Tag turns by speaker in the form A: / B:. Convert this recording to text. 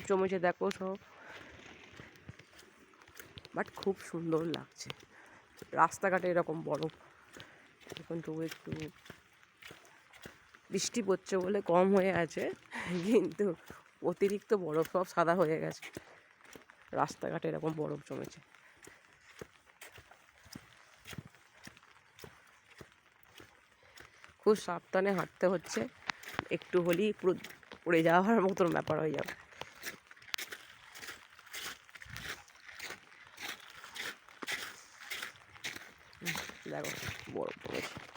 A: বরফ জমেছে দেখো সব, বাট খুব সুন্দর লাগছে। রাস্তাঘাটে এরকম বরফ, এখন তবু একটু বৃষ্টি পড়ছে বলে কম হয়ে আছে, কিন্তু অতিরিক্ত বরফ সব সাদা হয়ে গেছে। রাস্তাঘাটে এরকম বরফ জমেছে। খুব সাবধানে হাঁটতে হচ্ছে, একটু হলেই পুরো পড়ে যাওয়ার মতন ব্যাপার হয়ে যাবে। দেখো বরফ জমেছে।